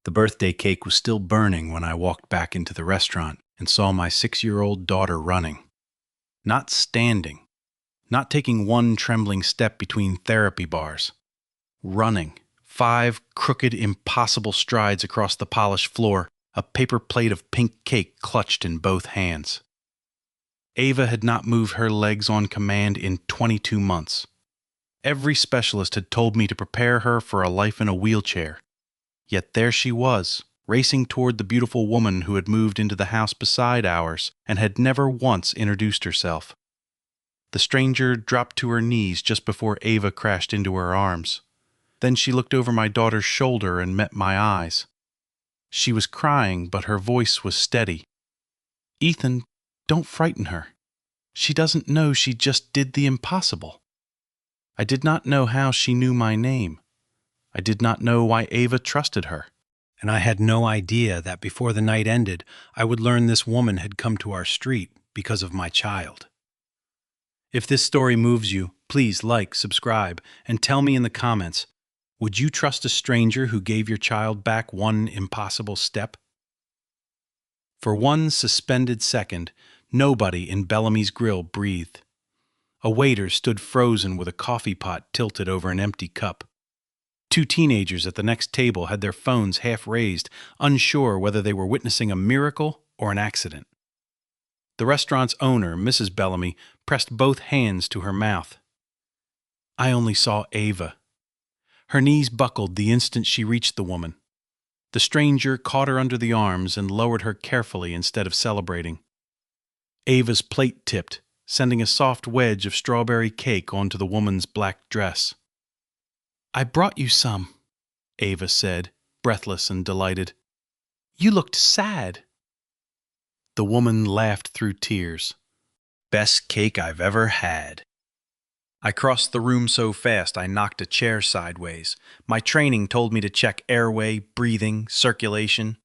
The birthday cake was still burning when I walked back into the restaurant and saw my 6-year-old daughter running. Not standing, not taking one trembling step between therapy bars. Running, 5 crooked, impossible strides across the polished floor, a paper plate of pink cake clutched in both hands. Ava had not moved her legs on command in 22 months. Every specialist had told me to prepare her for a life in a wheelchair. Yet there she was, racing toward the beautiful woman who had moved into the house beside ours and had never once introduced herself. The stranger dropped to her knees just before Ava crashed into her arms. Then she looked over my daughter's shoulder and met my eyes. She was crying, but her voice was steady. "Ethan, don't frighten her. She doesn't know she just did the impossible." I did not know how she knew my name. I did not know why Ava trusted her. And I had no idea that before the night ended, I would learn this woman had come to our street because of my child. If this story moves you, please like, subscribe, and tell me in the comments, would you trust a stranger who gave your child back one impossible step? For one suspended second, nobody in Bellamy's Grill breathed. A waiter stood frozen with a coffee pot tilted over an empty cup. 2 teenagers at the next table had their phones half raised, unsure whether they were witnessing a miracle or an accident. The restaurant's owner, Mrs. Bellamy, pressed both hands to her mouth. I only saw Ava. Her knees buckled the instant she reached the woman. The stranger caught her under the arms and lowered her carefully instead of celebrating. Ava's plate tipped, sending a soft wedge of strawberry cake onto the woman's black dress. "I brought you some," Ava said, breathless and delighted. "You looked sad." The woman laughed through tears. "Best cake I've ever had." I crossed the room so fast I knocked a chair sideways. My training told me to check airway, breathing, circulation.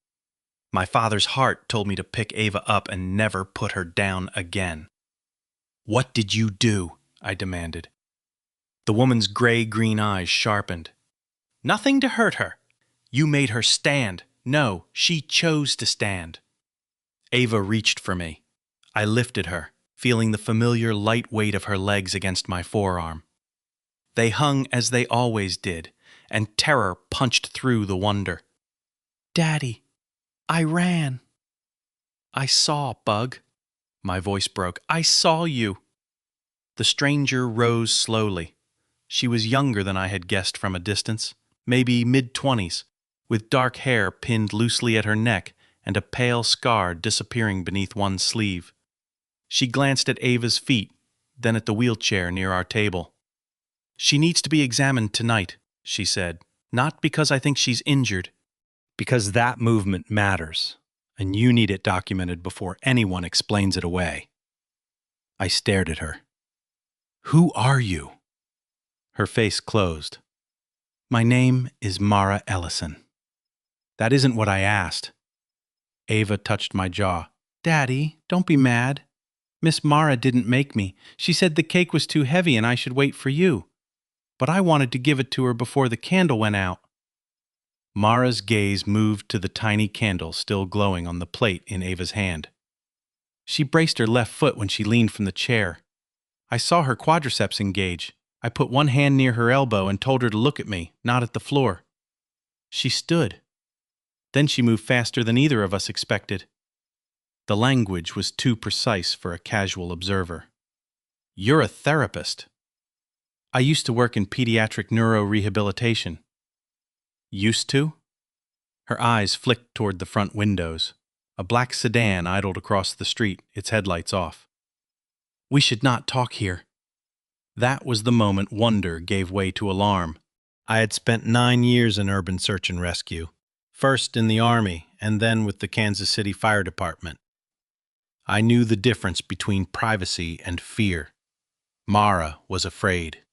My father's heart told me to pick Ava up and never put her down again. "What did you do?" I demanded. The woman's gray-green eyes sharpened. "Nothing to hurt her. You made her stand. No, she chose to stand." Ava reached for me. I lifted her, feeling the familiar light weight of her legs against my forearm. They hung as they always did, and terror punched through the wonder. "Daddy, I ran." "I saw, Bug." My voice broke. "I saw you." The stranger rose slowly. She was younger than I had guessed from a distance, maybe mid-20s, with dark hair pinned loosely at her neck and a pale scar disappearing beneath one sleeve. She glanced at Ava's feet, then at the wheelchair near our table. "She needs to be examined tonight," she said, "not because I think she's injured, because that movement matters, and you need it documented before anyone explains it away." I stared at her. "Who are you?" Her face closed. "My name is Mara Ellison." "That isn't what I asked." Ava touched my jaw. "Daddy, don't be mad. Miss Mara didn't make me. She said the cake was too heavy and I should wait for you. But I wanted to give it to her before the candle went out." Mara's gaze moved to the tiny candle still glowing on the plate in Ava's hand. "She braced her left foot when she leaned from the chair. I saw her quadriceps engage. I put one hand near her elbow and told her to look at me, not at the floor. She stood. Then she moved faster than either of us expected. The language was too precise for a casual observer. "You're a therapist." "I used to work in pediatric neurorehabilitation." "Used to?" Her eyes flicked toward the front windows. A black sedan idled across the street, its headlights off. "We should not talk here." That was the moment wonder gave way to alarm. I had spent 9 years in urban search and rescue, first in the Army and then with the Kansas City Fire Department. I knew the difference between privacy and fear. Mara was afraid.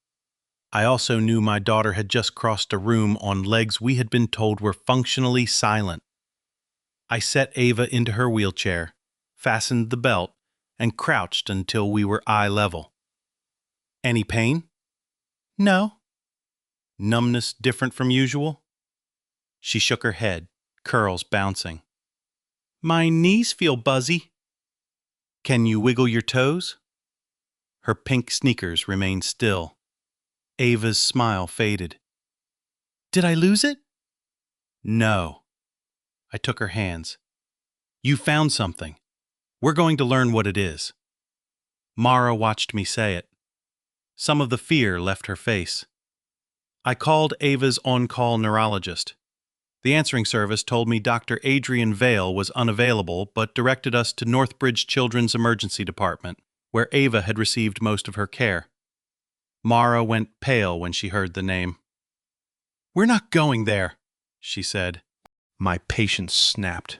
I also knew my daughter had just crossed a room on legs we had been told were functionally silent. I set Ava into her wheelchair, fastened the belt, and crouched until we were eye level. "Any pain?" "No." "Numbness different from usual?" She shook her head, curls bouncing. My knees feel buzzy. Can you wiggle your toes? Her pink sneakers remained still. Ava's smile faded. Did I lose it? No. I took her hands. You found something. We're going to learn what it is. Mara watched me say it. Some of the fear left her face. I called Ava's on-call neurologist. The answering service told me Dr. Adrian Vale was unavailable, but directed us to Northbridge Children's Emergency Department, where Ava had received most of her care. Mara went pale when she heard the name. We're not going there, she said. My patience snapped.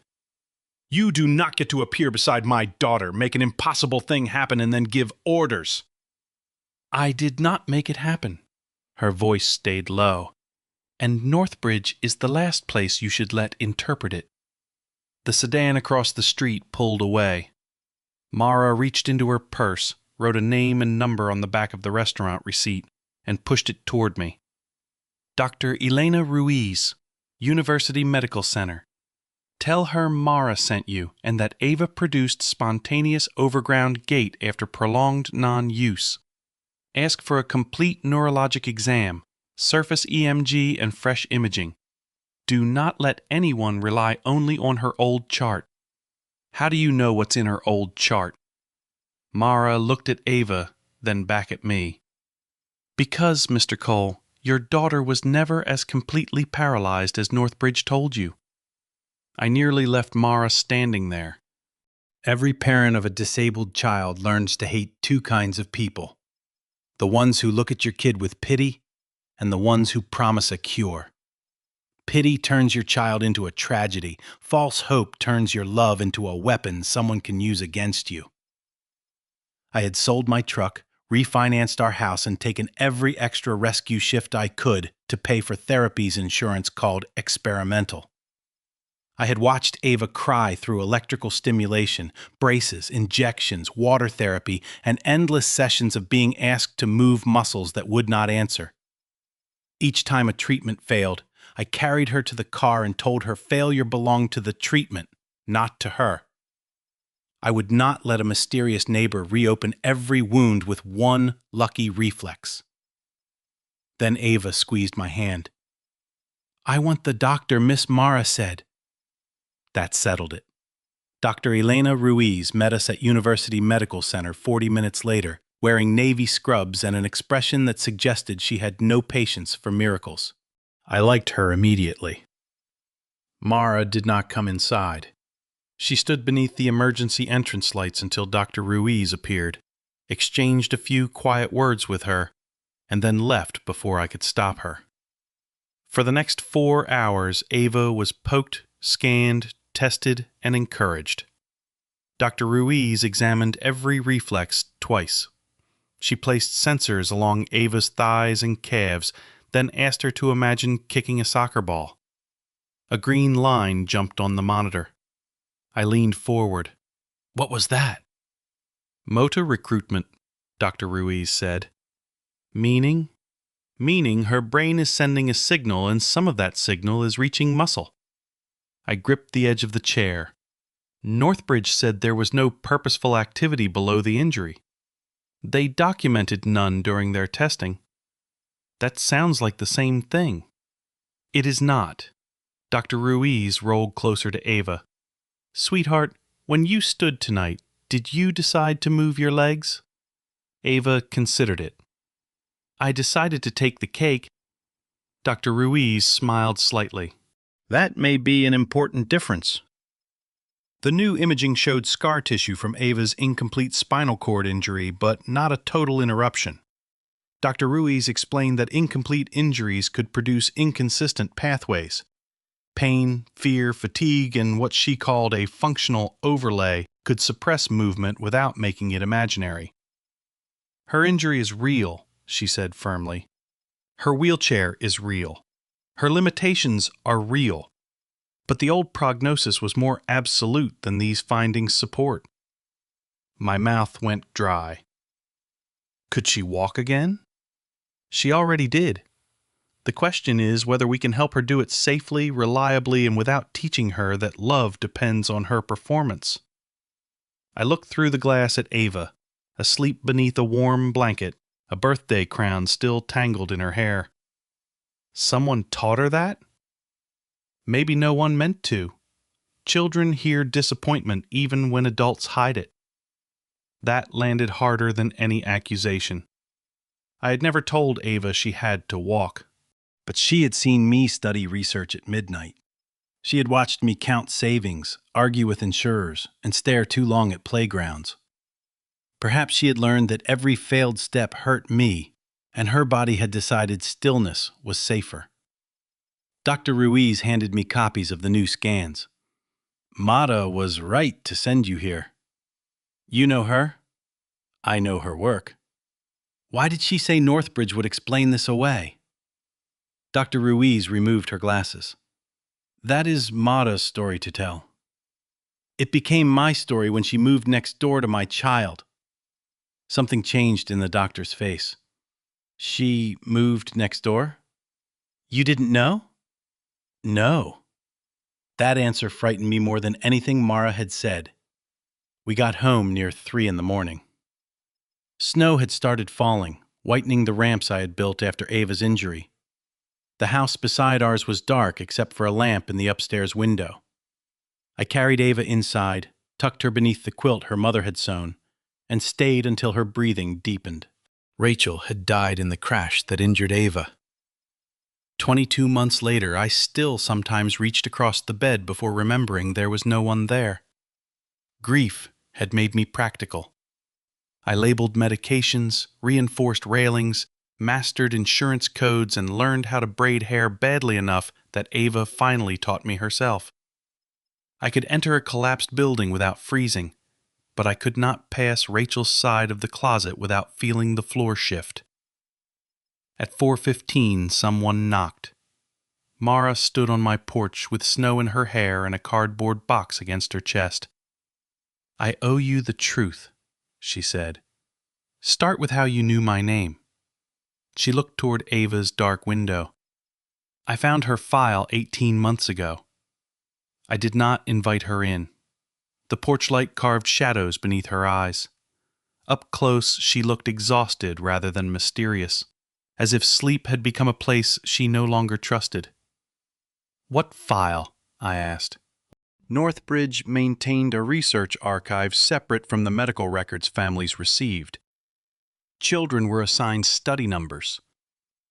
You do not get to appear beside my daughter, make an impossible thing happen, and then give orders. I did not make it happen. Her voice stayed low. And Northbridge is the last place you should let interpret it. The sedan across the street pulled away. Mara reached into her purse, wrote a name and number on the back of the restaurant receipt, and pushed it toward me. Dr. Elena Ruiz, University Medical Center. Tell her Mara sent you and that Ava produced spontaneous overground gait after prolonged non-use. Ask for a complete neurologic exam, surface EMG, and fresh imaging. Do not let anyone rely only on her old chart. How do you know what's in her old chart? Mara looked at Ava, then back at me. Because, Mr. Cole, your daughter was never as completely paralyzed as Northbridge told you. I nearly left Mara standing there. Every parent of a disabled child learns to hate two kinds of people. The ones who look at your kid with pity, and the ones who promise a cure. Pity turns your child into a tragedy. False hope turns your love into a weapon someone can use against you. I had sold my truck, refinanced our house, and taken every extra rescue shift I could to pay for therapy's insurance called experimental. I had watched Ava cry through electrical stimulation, braces, injections, water therapy, and endless sessions of being asked to move muscles that would not answer. Each time a treatment failed, I carried her to the car and told her failure belonged to the treatment, not to her. I would not let a mysterious neighbor reopen every wound with one lucky reflex. Then Ava squeezed my hand. I want the doctor Miss Mara said. That settled it. Dr. Elena Ruiz met us at University Medical Center 40 minutes later, wearing navy scrubs and an expression that suggested she had no patience for miracles. I liked her immediately. Mara did not come inside. She stood beneath the emergency entrance lights until Dr. Ruiz appeared, exchanged a few quiet words with her, and then left before I could stop her. For the next 4 hours, Ava was poked, scanned, tested, and encouraged. Dr. Ruiz examined every reflex twice. She placed sensors along Ava's thighs and calves, then asked her to imagine kicking a soccer ball. A green line jumped on the monitor. I leaned forward. What was that? Motor recruitment, Dr. Ruiz said. Meaning? Meaning her brain is sending a signal, and some of that signal is reaching muscle. I gripped the edge of the chair. Northbridge said there was no purposeful activity below the injury. They documented none during their testing. That sounds like the same thing. It is not. Dr. Ruiz rolled closer to Ava. Sweetheart, when you stood tonight, did you decide to move your legs? Ava considered it. I decided to take the cake. Dr. Ruiz smiled slightly. That may be an important difference. The new imaging showed scar tissue from Ava's incomplete spinal cord injury, but not a total interruption. Dr. Ruiz explained that incomplete injuries could produce inconsistent pathways. Pain, fear, fatigue, and what she called a functional overlay could suppress movement without making it imaginary. Her injury is real, she said firmly. Her wheelchair is real. Her limitations are real. But the old prognosis was more absolute than these findings support. My mouth went dry. Could she walk again? She already did. The question is whether we can help her do it safely, reliably, and without teaching her that love depends on her performance. I looked through the glass at Ava, asleep beneath a warm blanket, a birthday crown still tangled in her hair. Someone taught her that? Maybe no one meant to. Children hear disappointment even when adults hide it. That landed harder than any accusation. I had never told Ava she had to walk. But she had seen me study research at midnight. She had watched me count savings, argue with insurers, and stare too long at playgrounds. Perhaps she had learned that every failed step hurt me, and her body had decided stillness was safer. Dr. Ruiz handed me copies of the new scans. Mata was right to send you here. You know her? I know her work. Why did she say Northbridge would explain this away? Dr. Ruiz removed her glasses. That is Mata's story to tell. It became my story when she moved next door to my child. Something changed in the doctor's face. She moved next door? You didn't know? No. That answer frightened me more than anything Mara had said. We got home near 3 a.m. Snow had started falling, whitening the ramps I had built after Ava's injury. The house beside ours was dark except for a lamp in the upstairs window. I carried Ava inside, tucked her beneath the quilt her mother had sewn, and stayed until her breathing deepened. Rachel had died in the crash that injured Ava. 22 months later, I still sometimes reached across the bed before remembering there was no one there. Grief had made me practical. I labeled medications, reinforced railings, mastered insurance codes, and learned how to braid hair badly enough that Ava finally taught me herself. I could enter a collapsed building without freezing, but I could not pass Rachel's side of the closet without feeling the floor shift. At 4:15, someone knocked. Mara stood on my porch with snow in her hair and a cardboard box against her chest. I owe you the truth, she said. Start with how you knew my name. She looked toward Ava's dark window. I found her file 18 months ago. I did not invite her in. The porch light carved shadows beneath her eyes. Up close, she looked exhausted rather than mysterious, as if sleep had become a place she no longer trusted. What file? I asked. Northbridge maintained a research archive separate from the medical records families received. Children were assigned study numbers.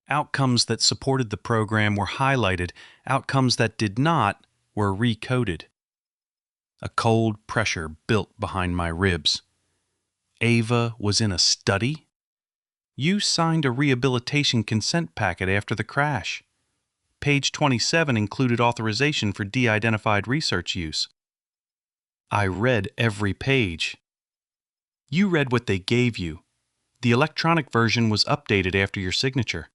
Outcomes that supported the program were highlighted. Outcomes that did not were recoded. A cold pressure built behind my ribs. Ava was in a study? You signed a rehabilitation consent packet after the crash. Page 27 included authorization for de-identified research use. I read every page. You read what they gave you. The electronic version was updated after your signature.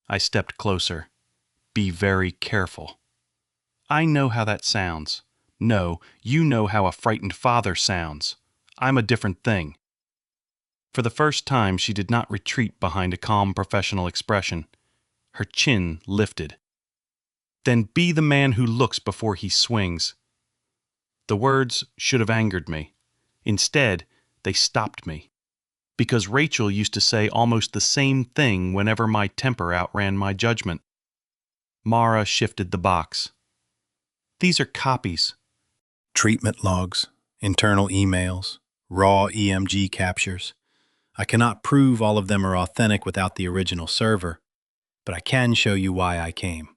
I stepped closer. Be very careful. I know how that sounds. No, you know how a frightened father sounds. I'm a different thing. For the first time, she did not retreat behind a calm professional expression. Her chin lifted. Then be the man who looks before he swings. The words should have angered me. Instead, they stopped me. Because Rachel used to say almost the same thing whenever my temper outran my judgment. Mara shifted the box. These are copies. Treatment logs, internal emails, raw EMG captures. I cannot prove all of them are authentic without the original server, but I can show you why I came.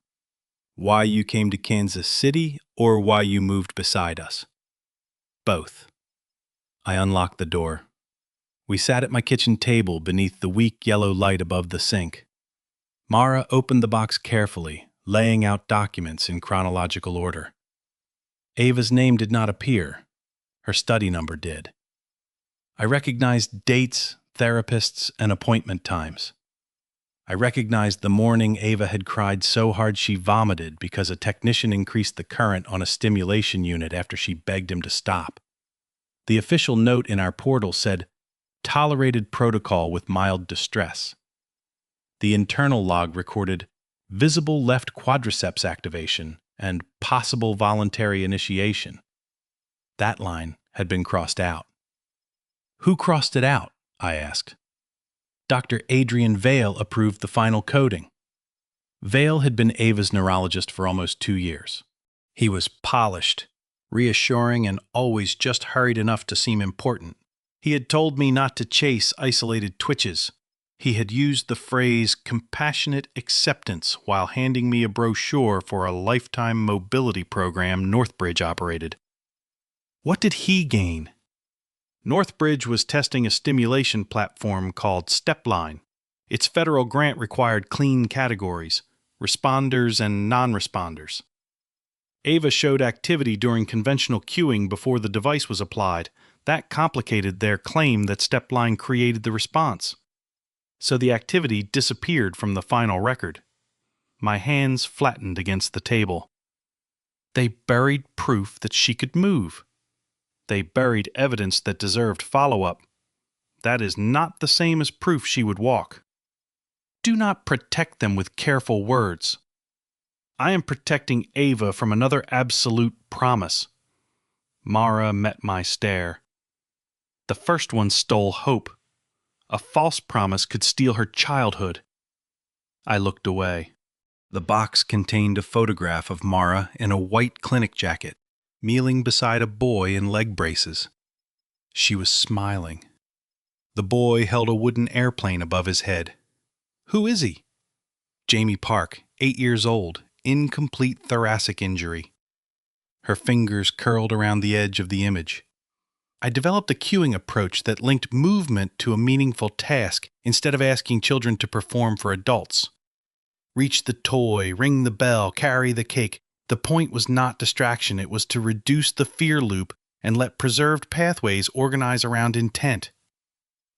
Why you came to Kansas City or why you moved beside us. Both. I unlocked the door. We sat at my kitchen table beneath the weak yellow light above the sink. Mara opened the box carefully, laying out documents in chronological order. Ava's name did not appear. Her study number did. I recognized dates, therapists, and appointment times. I recognized the morning Ava had cried so hard she vomited because a technician increased the current on a stimulation unit after she begged him to stop. The official note in our portal said, "Tolerated protocol with mild distress." The internal log recorded, visible left quadriceps activation, and possible voluntary initiation. That line had been crossed out. Who crossed it out? I asked. Dr. Adrian Vale approved the final coding. Vale had been Ava's neurologist for almost 2 years. He was polished, reassuring, and always just hurried enough to seem important. He had told me not to chase isolated twitches. He had used the phrase compassionate acceptance while handing me a brochure for a lifetime mobility program Northbridge operated. What did he gain? Northbridge was testing a stimulation platform called StepLine. Its federal grant required clean categories: responders and non-responders. Ava showed activity during conventional cueing before the device was applied. That complicated their claim that StepLine created the response. So the activity disappeared from the final record. My hands flattened against the table. They buried proof that she could move. They buried evidence that deserved follow-up. That is not the same as proof she would walk. Do not protect them with careful words. I am protecting Ava from another absolute promise. Mara met my stare. The first one stole hope. A false promise could steal her childhood. I looked away. The box contained a photograph of Mara in a white clinic jacket, kneeling beside a boy in leg braces. She was smiling. The boy held a wooden airplane above his head. Who is he? Jamie Park, 8 years old, incomplete thoracic injury. Her fingers curled around the edge of the image. I developed a cueing approach that linked movement to a meaningful task instead of asking children to perform for adults. Reach the toy, ring the bell, carry the cake. The point was not distraction, it was to reduce the fear loop and let preserved pathways organize around intent.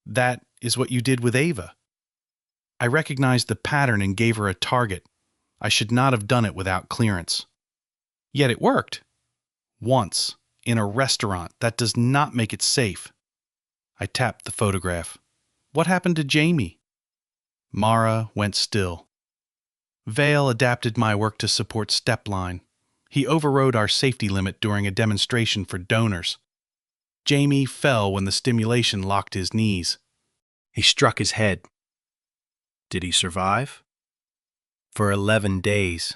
That is what you did with Ava. I recognized the pattern and gave her a target. I should not have done it without clearance. Yet it worked. Once, in a restaurant. That does not make it safe. I tapped the photograph. What happened to Jamie? Mara went still. Vale adapted my work to support StepLine. He overrode our safety limit during a demonstration for donors. Jamie fell when the stimulation locked his knees. He struck his head. Did he survive? For 11 days.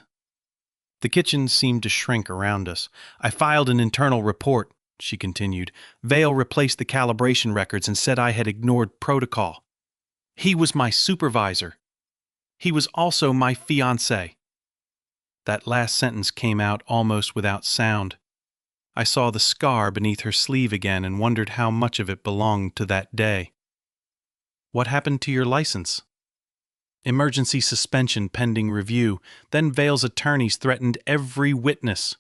The kitchen seemed to shrink around us. I filed an internal report, she continued. Vale replaced the calibration records and said I had ignored protocol. He was my supervisor. He was also my fiancé. That last sentence came out almost without sound. I saw the scar beneath her sleeve again and wondered how much of it belonged to that day. What happened to your license? Emergency suspension pending review. Then Vale's attorneys threatened every witness.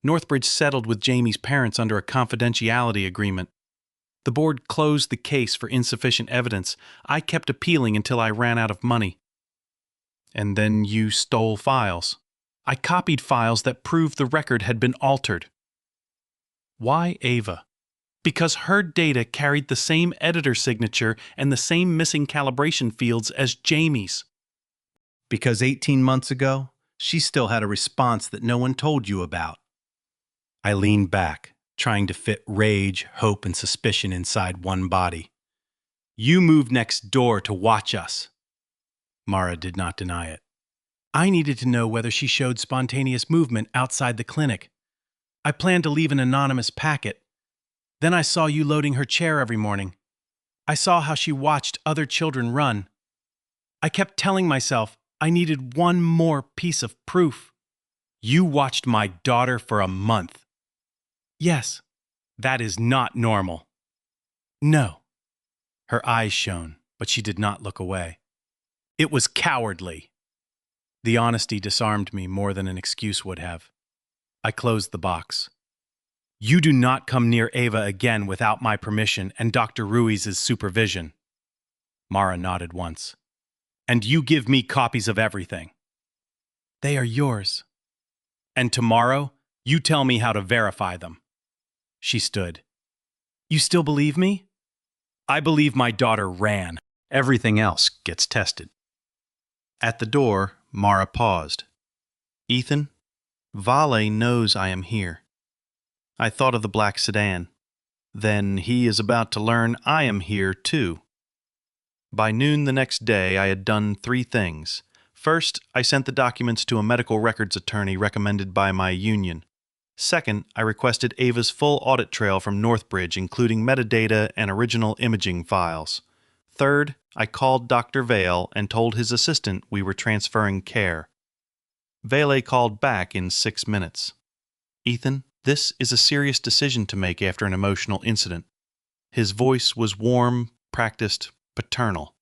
Northbridge settled with Jamie's parents under a confidentiality agreement. The board closed the case for insufficient evidence. I kept appealing until I ran out of money. And then you stole files. I copied files that proved the record had been altered. Why Ava? Because her data carried the same editor signature and the same missing calibration fields as Jamie's. Because 18 months ago, she still had a response that no one told you about. I leaned back, trying to fit rage, hope, and suspicion inside one body. You moved next door to watch us. Mara did not deny it. I needed to know whether she showed spontaneous movement outside the clinic. I planned to leave an anonymous packet. Then I saw you loading her chair every morning. I saw how she watched other children run. I kept telling myself I needed one more piece of proof. You watched my daughter for a month. Yes. That is not normal. No. Her eyes shone, but she did not look away. It was cowardly. The honesty disarmed me more than an excuse would have. I closed the box. You do not come near Ava again without my permission and Dr. Ruiz's supervision. Mara nodded once. And you give me copies of everything. They are yours. And tomorrow, you tell me how to verify them. She stood. You still believe me? I believe my daughter ran. Everything else gets tested. At the door, Mara paused. Ethan, Vale knows I am here. I thought of the black sedan. Then he is about to learn I am here too. By noon the next day, I had done 3 things. First, I sent the documents to a medical records attorney recommended by my union. Second, I requested Ava's full audit trail from Northbridge, including metadata and original imaging files. Third, I called Dr. Vale and told his assistant we were transferring care. Vale called back in 6 minutes. Ethan, this is a serious decision to make after an emotional incident. His voice was warm, practiced, paternal.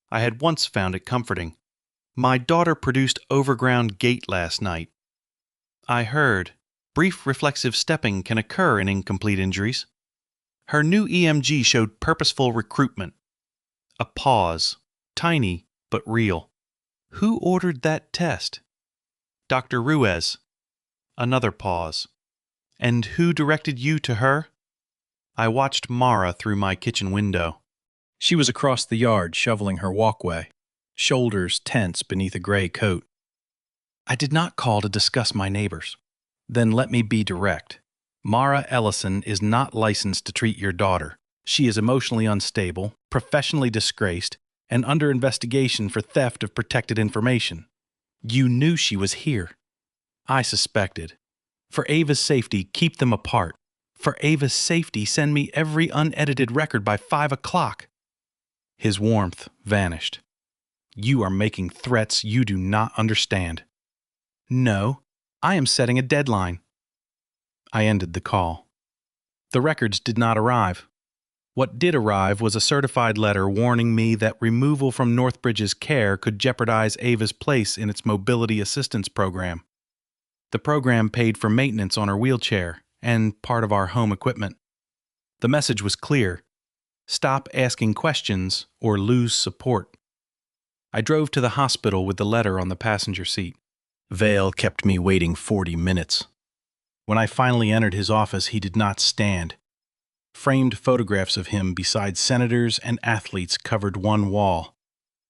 I had once found it comforting. My daughter produced overground gait last night. I heard. Brief reflexive stepping can occur in incomplete injuries. Her new EMG showed purposeful recruitment. A pause, tiny but real. Who ordered that test? Dr. Ruiz. Another pause. And who directed you to her? I watched Mara through my kitchen window. She was across the yard shoveling her walkway, shoulders tense beneath a gray coat. I did not call to discuss my neighbors. Then let me be direct. Mara Ellison is not licensed to treat your daughter. She is emotionally unstable, professionally disgraced, and under investigation for theft of protected information. You knew she was here. I suspected. For Ava's safety, keep them apart. For Ava's safety, send me every unedited record by 5 o'clock. His warmth vanished. You are making threats you do not understand. No, I am setting a deadline. I ended the call. The records did not arrive. What did arrive was a certified letter warning me that removal from Northbridge's care could jeopardize Ava's place in its mobility assistance program. The program paid for maintenance on her wheelchair and part of our home equipment. The message was clear. Stop asking questions or lose support. I drove to the hospital with the letter on the passenger seat. Vale kept me waiting 40 minutes. When I finally entered his office, he did not stand. Framed photographs of him beside senators and athletes covered one wall.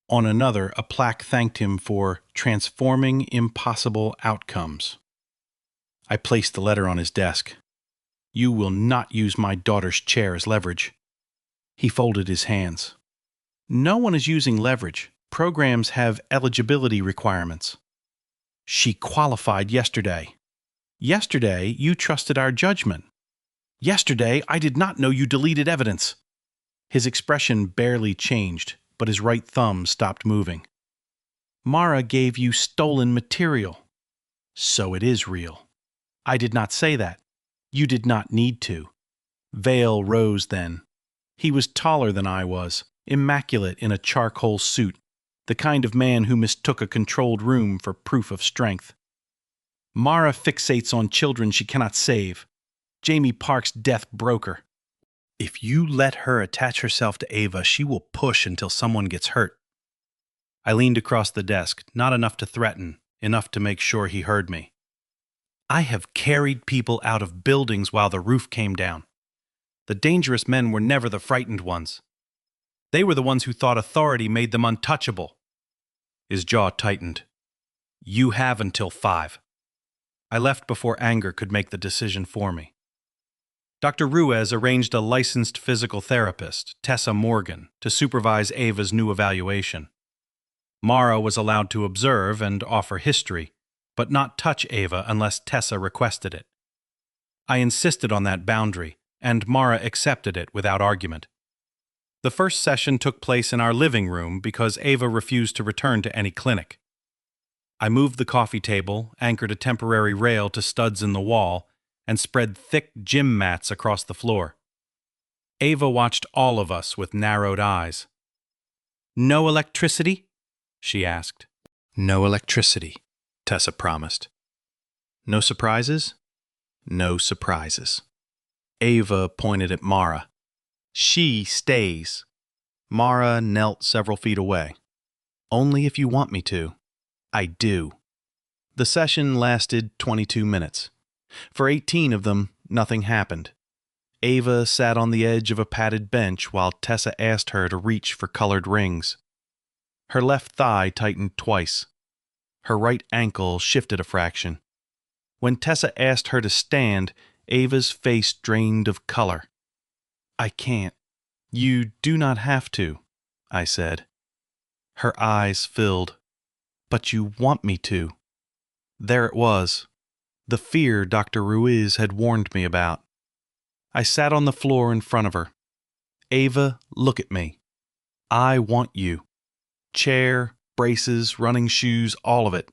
On another, a plaque thanked him for transforming impossible outcomes. I placed the letter on his desk. You will not use my daughter's chair as leverage. He folded his hands. No one is using leverage. Programs have eligibility requirements. She qualified yesterday. Yesterday, you trusted our judgment. Yesterday, I did not know you deleted evidence. His expression barely changed, but his right thumb stopped moving. Mara gave you stolen material. So it is real. I did not say that. You did not need to. Vale rose then. He was taller than I was, immaculate in a charcoal suit, the kind of man who mistook a controlled room for proof of strength. Mara fixates on children she cannot save. Jamie Park's death broke her. If you let her attach herself to Ava, she will push until someone gets hurt. I leaned across the desk, not enough to threaten, enough to make sure he heard me. I have carried people out of buildings while the roof came down. The dangerous men were never the frightened ones. They were the ones who thought authority made them untouchable. His jaw tightened. You have until 5. I left before anger could make the decision for me. Dr. Ruiz arranged a licensed physical therapist, Tessa Morgan, to supervise Ava's new evaluation. Mara was allowed to observe and offer history, but not touch Ava unless Tessa requested it. I insisted on that boundary, and Mara accepted it without argument. The first session took place in our living room because Ava refused to return to any clinic. I moved the coffee table, anchored a temporary rail to studs in the wall, and spread thick gym mats across the floor. Ava watched all of us with narrowed eyes. No electricity? She asked. No electricity, Tessa promised. No surprises? No surprises. Ava pointed at Mara. She stays. Mara knelt several feet away. Only if you want me to. I do. The session lasted 22 minutes. For 18 of them, nothing happened. Ava sat on the edge of a padded bench while Tessa asked her to reach for colored rings. Her left thigh tightened twice. Her right ankle shifted a fraction. When Tessa asked her to stand, Ava's face drained of color. "I can't. You do not have to," I said. Her eyes filled. "But you want me to." There it was, the fear Dr. Ruiz had warned me about. I sat on the floor in front of her. "Ava, look at me. I want you. Chair, braces, running shoes, all of it.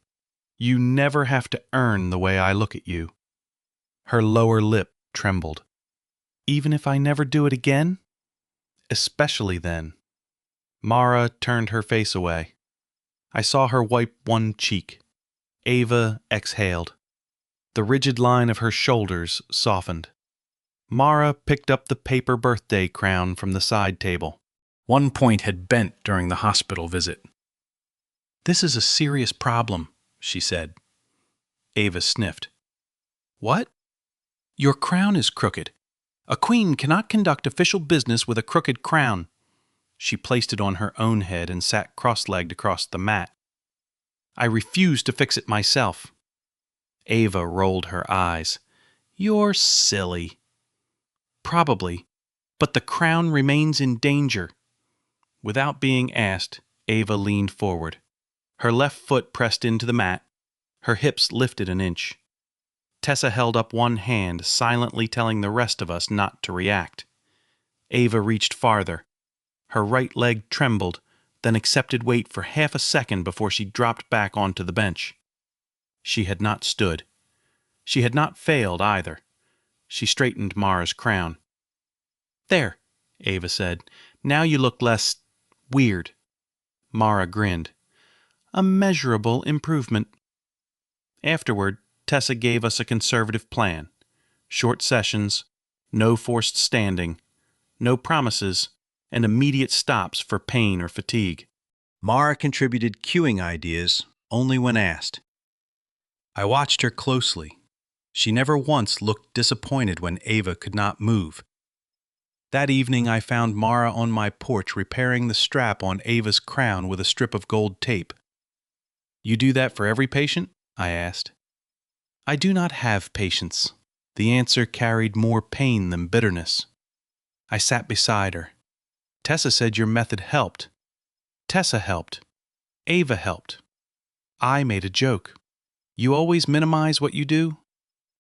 You never have to earn the way I look at you." Her lower lip trembled. "Even if I never do it again?" "Especially then." Mara turned her face away. I saw her wipe one cheek. Ava exhaled. The rigid line of her shoulders softened. Mara picked up the paper birthday crown from the side table. One point had bent during the hospital visit. "This is a serious problem," she said. Ava sniffed. "What?" "Your crown is crooked. A queen cannot conduct official business with a crooked crown." She placed it on her own head and sat cross-legged across the mat. "I refuse to fix it myself." Ava rolled her eyes. "You're silly." "Probably, but the crown remains in danger." Without being asked, Ava leaned forward. Her left foot pressed into the mat. Her hips lifted an inch. Tessa held up one hand, silently telling the rest of us not to react. Ava reached farther. Her right leg trembled, then accepted weight for half a second before she dropped back onto the bench. She had not stood. She had not failed either. She straightened Mara's crown. "There," Ava said. "Now you look less weird." Mara grinned. "A measurable improvement." Afterward, Tessa gave us a conservative plan. Short sessions, no forced standing, no promises, and immediate stops for pain or fatigue. Mara contributed cueing ideas only when asked. I watched her closely. She never once looked disappointed when Ava could not move. That evening I found Mara on my porch repairing the strap on Ava's crown with a strip of gold tape. "You do that for every patient?" I asked. "I do not have patience." The answer carried more pain than bitterness. I sat beside her. "Tessa said your method helped." "Tessa helped. Ava helped. I made a joke." "You always minimize what you do?"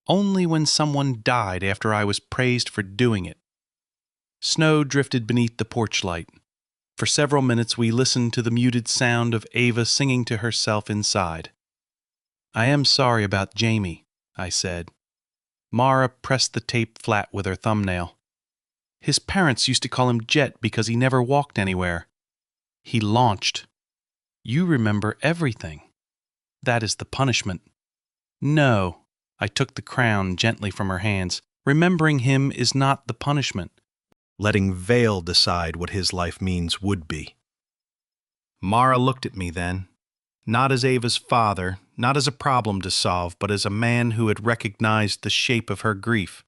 "Only when someone died after I was praised for doing it." Snow drifted beneath the porch light. For several minutes we listened to the muted sound of Ava singing to herself inside. "I am sorry about Jamie," I said. Mara pressed the tape flat with her thumbnail. "His parents used to call him Jet because he never walked anywhere. He launched. You remember everything. That is the punishment." "No." I took the crown gently from her hands. "Remembering him is not the punishment. Letting Vale decide what his life means would be." Mara looked at me then, not as Ava's father, not as a problem to solve, but as a man who had recognized the shape of her grief.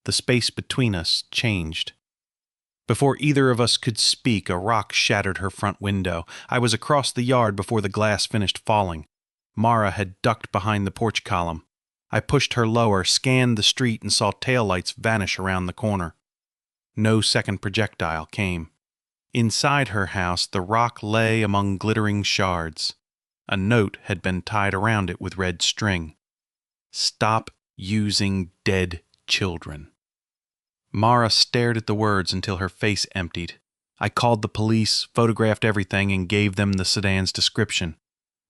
The space between us changed. Before either of us could speak, a rock shattered her front window. I was across the yard before the glass finished falling. Mara had ducked behind the porch column. I pushed her lower, scanned the street, and saw taillights vanish around the corner. No second projectile came. Inside her house, the rock lay among glittering shards. A note had been tied around it with red string. "Stop using dead children." Mara stared at the words until her face emptied. I called the police, photographed everything, and gave them the sedan's description.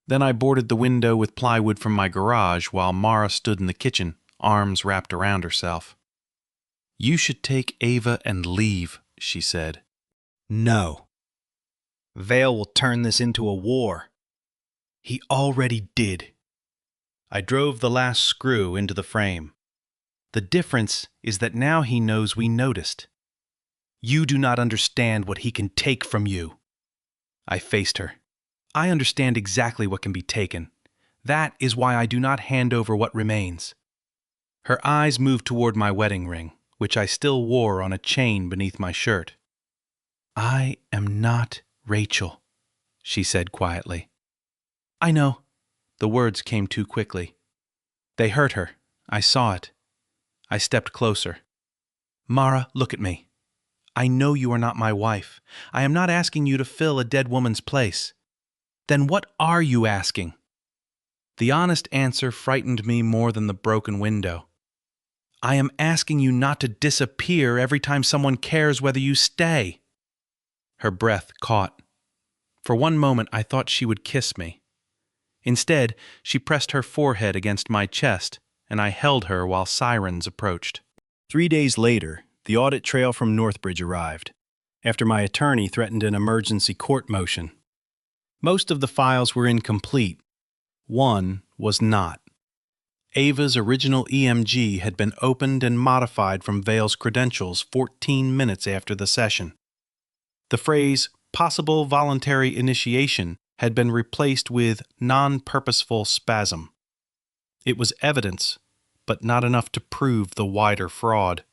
Then I boarded the window with plywood from my garage while Mara stood in the kitchen, arms wrapped around herself. "You should take Ava and leave," she said. "No. Vale will turn this into a war." "He already did." I drove the last screw into the frame. "The difference is that now he knows we noticed. You do not understand what he can take from you." I faced her. "I understand exactly what can be taken. That is why I do not hand over what remains." Her eyes moved toward my wedding ring, which I still wore on a chain beneath my shirt. "I am not Rachel," she said quietly. "I know," The words came too quickly. They hurt her. I saw it. I stepped closer. Mara, look at me. I know you are not my wife. I am not asking you to fill a dead woman's place. Then what are you asking? The honest answer frightened me more than the broken window. I am asking you not to disappear every time someone cares whether you stay. Her breath caught. For one moment I thought she would kiss me. Instead, she pressed her forehead against my chest, and I held her while sirens approached. 3 days later, the audit trail from Northbridge arrived, after my attorney threatened an emergency court motion. Most of the files were incomplete. One was not. Ava's original EMG had been opened and modified from Vale's credentials 14 minutes after the session. The phrase, possible voluntary initiation, had been replaced with non-purposeful spasm. It was evidence, but not enough to prove the wider fraud.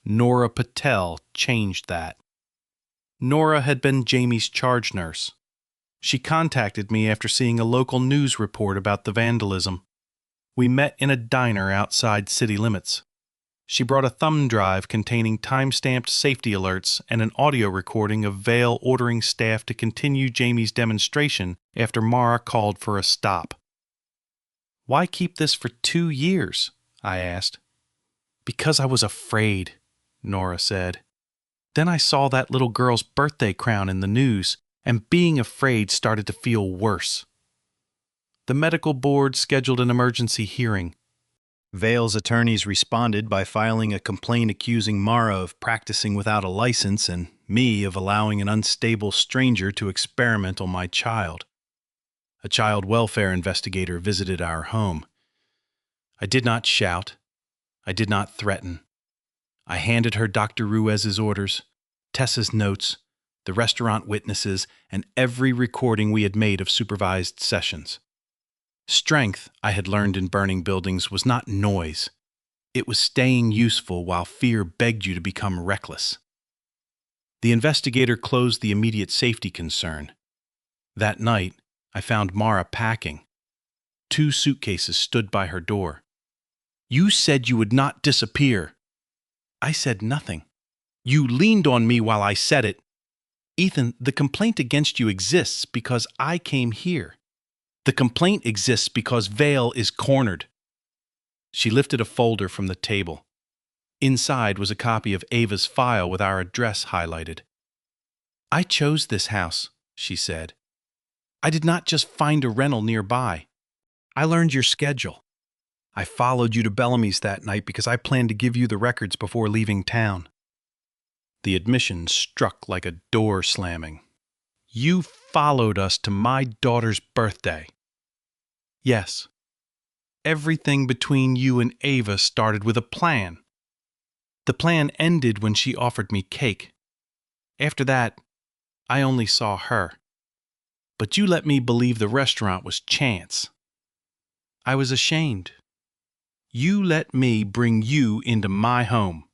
Nora Patel changed that. Nora had been Jamie's charge nurse. She contacted me after seeing a local news report about the vandalism. We met in a diner outside city limits. She brought a thumb drive containing time-stamped safety alerts and an audio recording of Vale ordering staff to continue Jamie's demonstration after Mara called for a stop. Why keep this for 2 years? I asked. Because I was afraid, Nora said. Then I saw that little girl's birthday crown in the news, and being afraid started to feel worse. The medical board scheduled an emergency hearing. Vale's attorneys responded by filing a complaint accusing Mara of practicing without a license and me of allowing an unstable stranger to experiment on my child. A child welfare investigator visited our home. I did not shout. I did not threaten. I handed her Dr. Ruiz's orders, Tessa's notes, the restaurant witnesses, and every recording we had made of supervised sessions. Strength, I had learned in burning buildings, was not noise. It was staying useful while fear begged you to become reckless. The investigator closed the immediate safety concern. That night, I found Mara packing. 2 suitcases stood by her door. You said you would not disappear. I said nothing. You leaned on me while I said it. Ethan, the complaint against you exists because I came here. The complaint exists because Vale is cornered. She lifted a folder from the table. Inside was a copy of Ava's file with our address highlighted. I chose this house, she said. I did not just find a rental nearby. I learned your schedule. I followed you to Bellamy's that night because I planned to give you the records before leaving town. The admission struck like a door slamming. You followed us to my daughter's birthday. Yes. Everything between you and Ava started with a plan. The plan ended when she offered me cake. After that, I only saw her. But you let me believe the restaurant was chance. I was ashamed. You let me bring you into my home.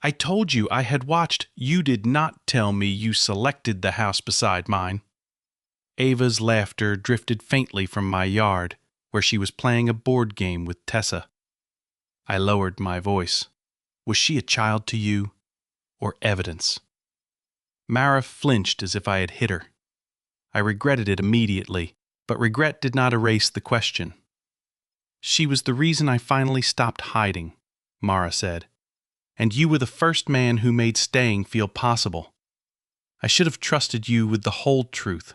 I told you I had watched. You did not tell me you selected the house beside mine. Ava's laughter drifted faintly from my yard, where she was playing a board game with Tessa. I lowered my voice. Was she a child to you, or evidence? Mara flinched as if I had hit her. I regretted it immediately, but regret did not erase the question. She was the reason I finally stopped hiding, Mara said. And you were the first man who made staying feel possible. I should have trusted you with the whole truth.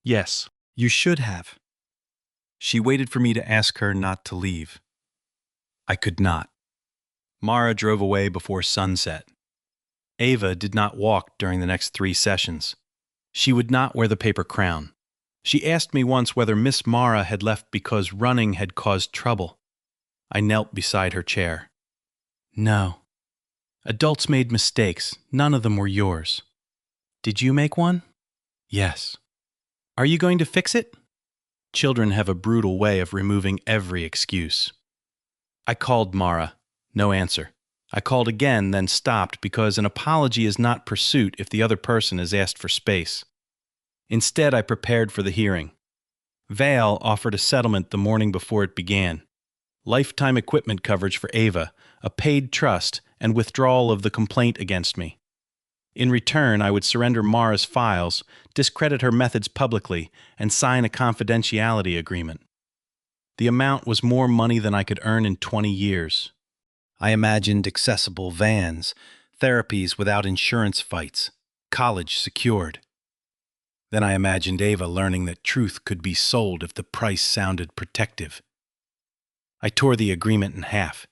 Yes, you should have. She waited for me to ask her not to leave. I could not. Mara drove away before sunset. Ava did not walk during the next 3 sessions. She would not wear the paper crown. She asked me once whether Miss Mara had left because running had caused trouble. I knelt beside her chair. No. Adults made mistakes. None of them were yours. Did you make one? Yes. Are you going to fix it? Children have a brutal way of removing every excuse. I called Mara. No answer. I called again, then stopped because an apology is not pursuit if the other person has asked for space. Instead, I prepared for the hearing. Vale offered a settlement the morning before it began. Lifetime equipment coverage for Ava, a paid trust, and withdrawal of the complaint against me. In return, I would surrender Mara's files, discredit her methods publicly, and sign a confidentiality agreement. The amount was more money than I could earn in 20 years. I imagined accessible vans, therapies without insurance fights, college secured. Then I imagined Ava learning that truth could be sold if the price sounded protective. I tore the agreement in half.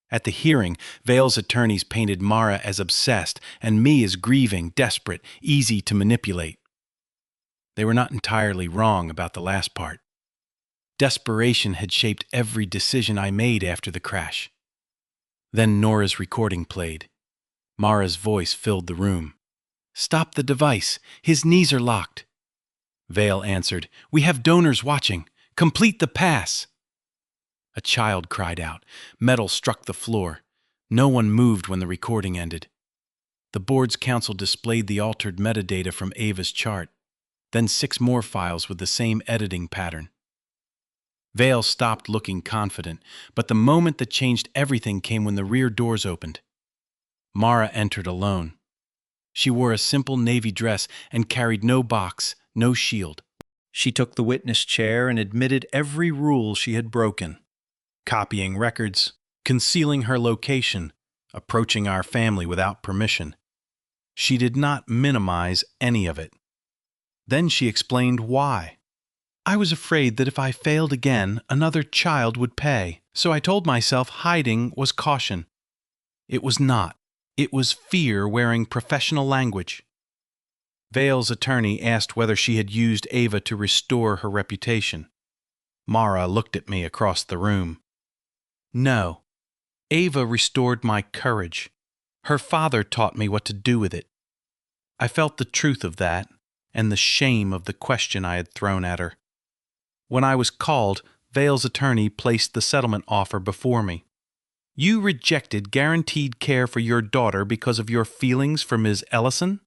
At the hearing, Vale's attorneys painted Mara as obsessed and me as grieving, desperate, easy to manipulate. They were not entirely wrong about the last part. Desperation had shaped every decision I made after the crash. Then Nora's recording played. Mara's voice filled the room. "Stop the device. His knees are locked." Vale answered, "We have donors watching. Complete the pass." A child cried out. Metal struck the floor. No one moved when the recording ended. The board's counsel displayed the altered metadata from Ava's chart, then 6 more files with the same editing pattern. Vale stopped looking confident, but the moment that changed everything came when the rear doors opened. Mara entered alone. She wore a simple navy dress and carried no box, no shield. She took the witness chair and admitted every rule she had broken. Copying records, concealing her location, approaching our family without permission. She did not minimize any of it. Then she explained why. "I was afraid that if I failed again, another child would pay, so I told myself hiding was caution. It was not. It was fear wearing professional language." Vale's attorney asked whether she had used Ava to restore her reputation. Mara looked at me across the room. "No. Ava restored my courage. Her father taught me what to do with it." I felt the truth of that, and the shame of the question I had thrown at her. When I was called, Vale's attorney placed the settlement offer before me. "You rejected guaranteed care for your daughter because of your feelings for Ms. Ellison?"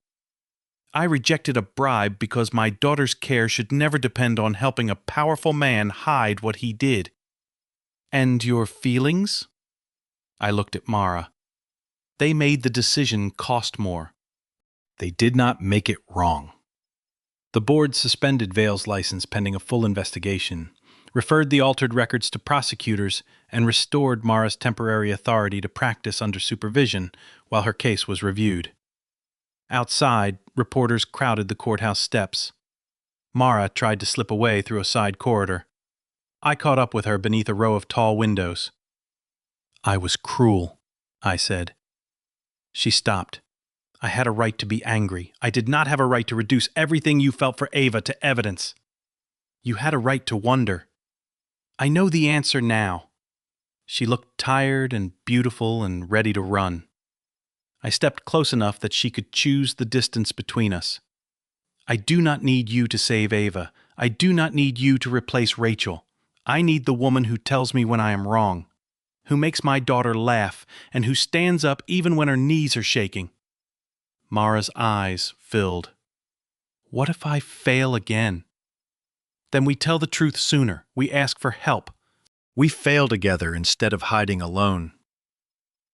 "I rejected a bribe because my daughter's care should never depend on helping a powerful man hide what he did." "And your feelings?" I looked at Mara. "They made the decision cost more. They did not make it wrong." The board suspended Vale's license pending a full investigation, referred the altered records to prosecutors, and restored Mara's temporary authority to practice under supervision while her case was reviewed. Outside, reporters crowded the courthouse steps. Mara tried to slip away through a side corridor. I caught up with her beneath a row of tall windows. "I was cruel," I said. She stopped. "I had a right to be angry. I did not have a right to reduce everything you felt for Ava to evidence. You had a right to wonder. I know the answer now." She looked tired and beautiful and ready to run. I stepped close enough that she could choose the distance between us. "I do not need you to save Ava. I do not need you to replace Rachel. I need the woman who tells me when I am wrong, who makes my daughter laugh, and who stands up even when her knees are shaking." Mara's eyes filled. "What if I fail again?" "Then we tell the truth sooner. We ask for help. We fail together instead of hiding alone."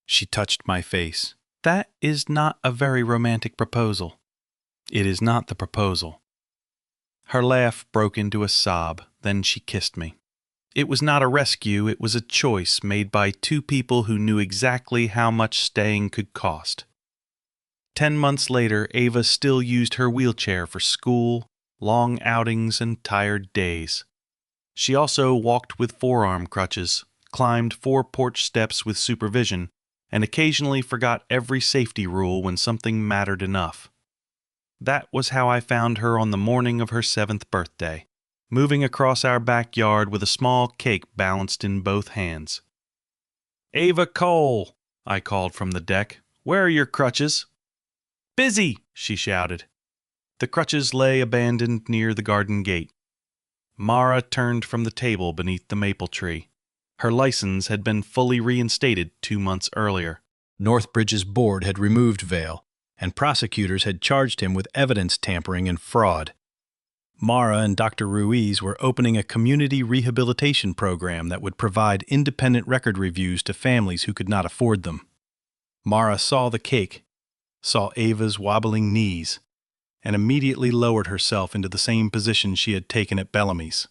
She touched my face. "That is not a very romantic proposal." "It is not the proposal." Her laugh broke into a sob, then she kissed me. It was not a rescue, it was a choice made by 2 people who knew exactly how much staying could cost. 10 months later, Ava still used her wheelchair for school, long outings, and tired days. She also walked with forearm crutches, climbed 4 porch steps with supervision, and occasionally forgot every safety rule when something mattered enough. That was how I found her on the morning of her 7th birthday, moving across our backyard with a small cake balanced in both hands. "Ava Cole," I called from the deck. "Where are your crutches?" "Busy," she shouted. The crutches lay abandoned near the garden gate. Mara turned from the table beneath the maple tree. Her license had been fully reinstated 2 months earlier. Northbridge's board had removed Vale, and prosecutors had charged him with evidence tampering and fraud. Mara and Dr. Ruiz were opening a community rehabilitation program that would provide independent record reviews to families who could not afford them. Mara saw the cake, saw Ava's wobbling knees, and immediately lowered herself into the same position she had taken at Bellamy's.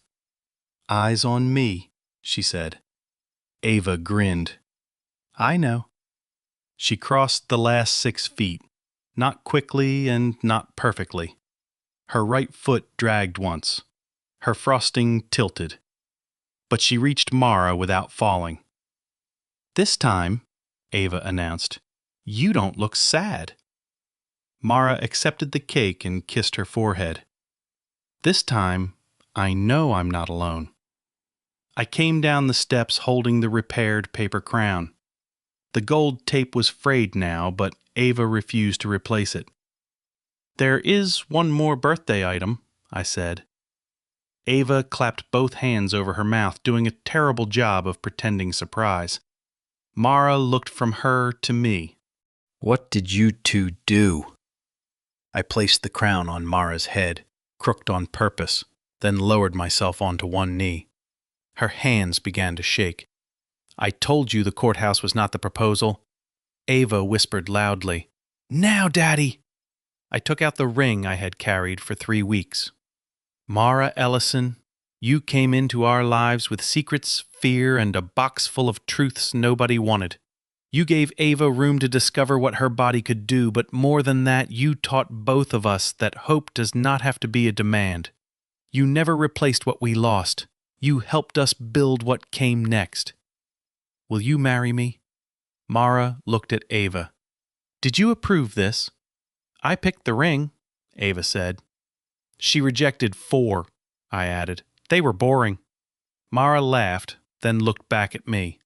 "Eyes on me," she said. Ava grinned. "I know." She crossed the last 6 feet, not quickly and not perfectly. Her right foot dragged once. Her frosting tilted. But she reached Mara without falling. "This time," Ava announced, "you don't look sad." Mara accepted the cake and kissed her forehead. "This time, I know I'm not alone." I came down the steps holding the repaired paper crown. The gold tape was frayed now, but Ava refused to replace it. "There is one more birthday item," I said. Ava clapped both hands over her mouth, doing a terrible job of pretending surprise. Mara looked from her to me. "What did you two do?" I placed the crown on Mara's head, crooked on purpose, then lowered myself onto one knee. Her hands began to shake. "I told you the courthouse was not the proposal." Ava whispered loudly, "Now, Daddy!" I took out the ring I had carried for 3 weeks. "Mara Ellison, you came into our lives with secrets, fear, and a box full of truths nobody wanted. You gave Ava room to discover what her body could do, but more than that, you taught both of us that hope does not have to be a demand. You never replaced what we lost. You helped us build what came next. Will you marry me?" Mara looked at Ava. "Did you approve this?" "I picked the ring," Ava said. "She rejected 4, I added. "They were boring." Mara laughed, then looked back at me.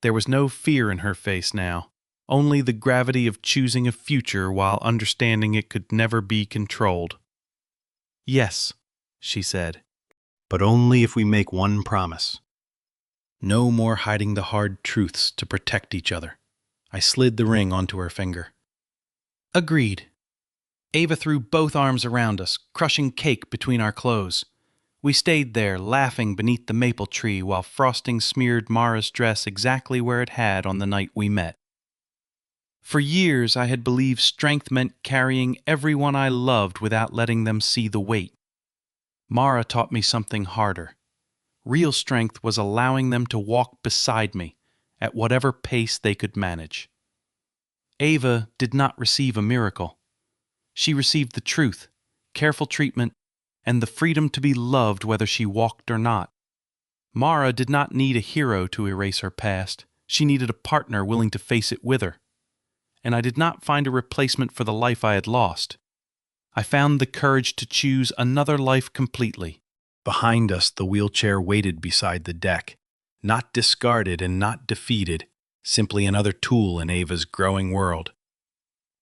There was no fear in her face now, only the gravity of choosing a future while understanding it could never be controlled. "Yes," she said, "but only if we make one promise. No more hiding the hard truths to protect each other." I slid the ring onto her finger. "Agreed." Ava threw both arms around us, crushing cake between our clothes. We stayed there, laughing beneath the maple tree while frosting smeared Mara's dress exactly where it had on the night we met. For years I had believed strength meant carrying everyone I loved without letting them see the weight. Mara taught me something harder. Real strength was allowing them to walk beside me, at whatever pace they could manage. Ava did not receive a miracle. She received the truth, careful treatment, and the freedom to be loved whether she walked or not. Mara did not need a hero to erase her past. She needed a partner willing to face it with her. And I did not find a replacement for the life I had lost. I found the courage to choose another life completely. Behind us, the wheelchair waited beside the deck, not discarded and not defeated, simply another tool in Ava's growing world.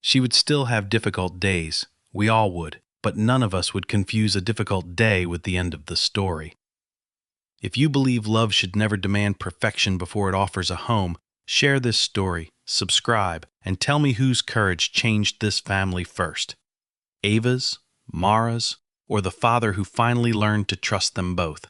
She would still have difficult days. We all would. But none of us would confuse a difficult day with the end of the story. If you believe love should never demand perfection before it offers a home, share this story, subscribe, and tell me whose courage changed this family first. Ava's, Mara's, or the father who finally learned to trust them both.